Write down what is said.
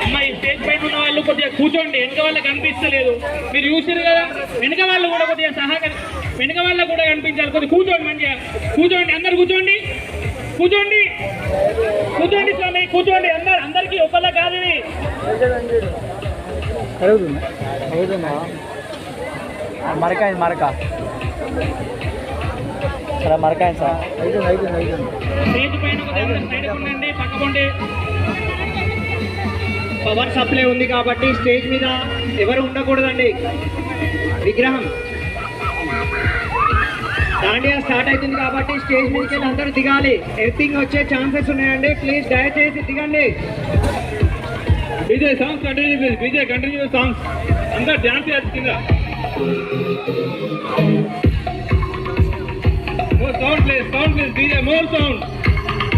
అమ్మాయి స్టేజ్ పైన ఉన్న వాళ్ళు కొద్దిగా కూర్చోండి, వెనక వాళ్ళకి కనిపిస్తలేదు. మీరు చూసారు కదా, వెనక వాళ్ళు కూడా కొద్దిగా వెనక వాళ్ళకు కూడా కనిపించాలి. కొద్దిగా కూర్చోండి, మంచిగా కూర్చోండి, అందరు కూర్చోండి, కూర్చోండి, కూర్చోండి స్వామి, కూర్చోండి. అందరికీ ఒకళ్ళ కాదు ఇది. మరకాయ మరక సార్, మరకాయ సార్. స్టేజ్ పైన ఉండండి, పక్కకుండి. పవర్ సప్లై ఉంది కాబట్టి స్టేజ్ మీద ఎవరు ఉండకూడదండి. విగ్రహం దాండియా స్టార్ట్ అవుతుంది కాబట్టి స్టేజ్ మీదకి అందరూ దిగాలి. ఎర్తింగ్ వచ్చే ఛాన్సెస్ ఉన్నాయండి. ప్లీజ్ దయచేసి దిగండి. Vijay songs continue, Vijay continue songs. అందరు డ్యాన్స్ చేస్తుందా? More sound please, DJ, more sound.